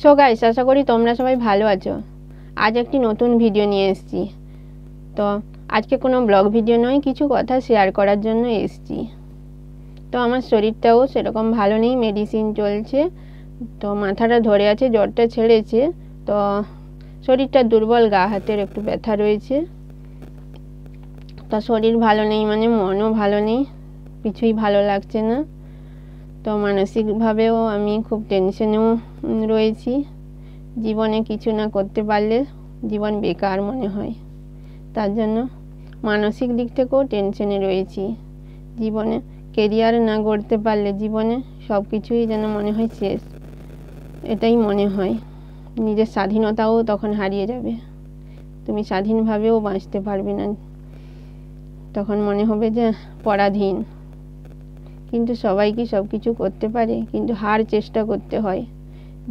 So guys, আশা করি তোমরা সবাই ভালো আছো। আজ একটি নতুন ভিডিও নিয়ে এসেছি। তো আজকে কোনো ব্লগ ভিডিও নয়, কিছু কথা শেয়ার করার জন্য এসেছি। তো আমার শরীরটাও সেরকম ভালো নেই, মেডিসিন চলছে। তো মাথাটা ধরে আছে, জ্বরটা ছেড়েছে। তো শরীরটা দুর্বল, গা হাতের একটু ব্যথা রয়েছে। তো শরীর ভালো নেই মানে মনও ভালো নেই, কিছুই ভালো লাগছে না। তো মানসিকভাবেও আমি খুব টেনশনেও রয়েছি। জীবনে কিছু না করতে পারলে জীবন বেকার মনে হয়, তার জন্য মানসিক দিক থেকেও টেনশনে রয়েছি। জীবনে কেরিয়ার না গড়তে পারলে জীবনে সব কিছুই যেন মনে হয় শেষ, এটাই মনে হয়। নিজের স্বাধীনতাও তখন হারিয়ে যাবে, তুমি স্বাধীনভাবেও বাঁচতে পারবে না। তখন মনে হবে যে পরাধীন। কিন্তু সবাই কি সব কিছু করতে পারে? কিন্তু হার চেষ্টা করতে হয়,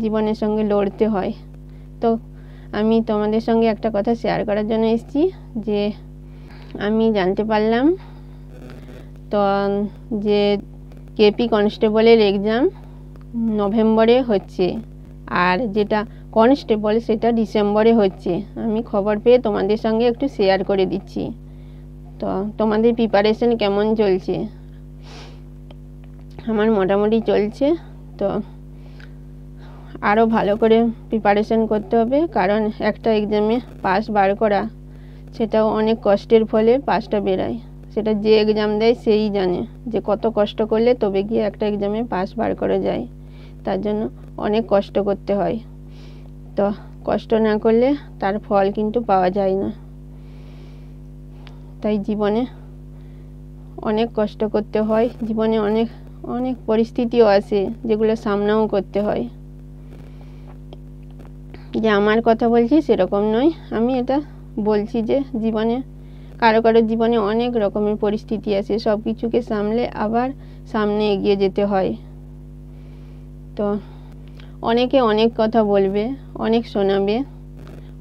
জীবনের সঙ্গে লড়তে হয়। তো আমি তোমাদের সঙ্গে একটা কথা শেয়ার করার জন্য এসেছি, যে আমি জানতে পারলাম তো যে কেপি কনস্টেবলের এক্সাম নভেম্বরে হচ্ছে, আর যেটা কনস্টেবল সেটা ডিসেম্বরে হচ্ছে। আমি খবর পেয়ে তোমাদের সঙ্গে একটু শেয়ার করে দিচ্ছি। তো তোমাদের প্রিপারেশন কেমন চলছে? আমার মোটামুটি চলছে। তো আরও ভালো করে প্রিপারেশন করতে হবে, কারণ একটা এক্সামে পাস বার করা সেটাও অনেক কষ্টের ফলে পাসটা বেরায়। সেটা যে এক্সাম দেয় সেই জানে যে কত কষ্ট করলে তবে গিয়ে একটা এক্সামে পাস বার করা যায়। তার জন্য অনেক কষ্ট করতে হয়। তো কষ্ট না করলে তার ফল কিন্তু পাওয়া যায় না। তাই জীবনে অনেক কষ্ট করতে হয়, জীবনে অনেক অনেক পরিস্থিতিও আসে যেগুলো সামনাও করতে হয়। যে আমার কথা বলছি সেরকম নয়, আমি এটা বলছি যে জীবনে কারো কারো জীবনে অনেক রকমের পরিস্থিতি আসে, সব কিছুকে সামলে আবার সামনে এগিয়ে যেতে হয়। তো অনেকে অনেক কথা বলবে, অনেক শোনাবে,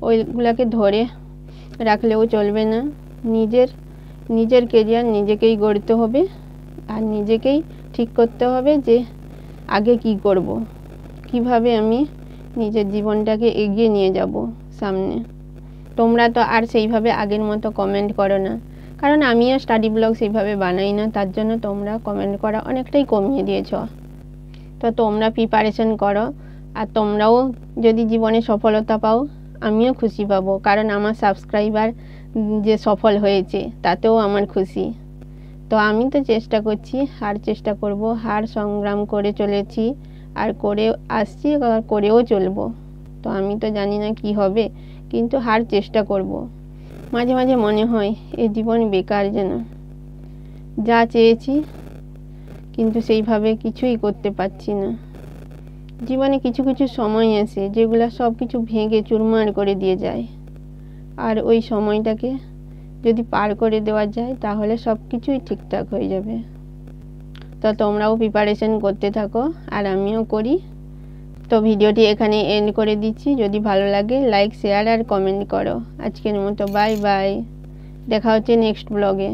ওইগুলাকে ধরে রাখলেও চলবে না। নিজের কেরিয়ার নিজেকেই গড়তে হবে, আর নিজেকেই ঠিক করতে হবে যে আগে কি করব, কিভাবে আমি নিজের জীবনটাকে এগিয়ে নিয়ে যাব সামনে। তোমরা তো আর সেইভাবে আগের মতো কমেন্ট করো না, কারণ আমিও স্টাডি ব্লগ সেইভাবে বানাই না, তার জন্য তোমরা কমেন্ট করা অনেকটাই কমিয়ে দিয়েছ। তো তোমরা প্রিপারেশন করো, আর তোমরাও যদি জীবনে সফলতা পাও আমিও খুশি পাবো, কারণ আমার সাবস্ক্রাইবার যে সফল হয়েছে তাতেও আমার খুশি। তো আমি তো চেষ্টা করছি, চেষ্টা করব, সংগ্রাম করে চলেছি, আর করে আসছি, আর করেও চলবো। তো আমি তো জানি না কি হবে, কিন্তু চেষ্টা করব। মাঝে মাঝে মনে হয় এ জীবন বেকার, যেন যা চেয়েছি কিন্তু সেইভাবে কিছুই করতে পারছি না। জীবনে কিছু কিছু সময় আসে যেগুলো সব কিছু ভেঙে চুরমার করে দিয়ে যায়, আর ওই সময়টাকে যদি পার করে দেওয়া যায় তাহলে সব কিছুই ঠিকঠাক হয়ে যাবে। তো তোমরাও প্রিপারেশন করতে থাকো, আর আমিও করি। তো ভিডিওটি এখানে এন্ড করে দিচ্ছি। যদি ভালো লাগে লাইক, শেয়ার আর কমেন্ট করো। আজকের মতো বাই বাই, দেখা হচ্ছে নেক্সট ব্লগে।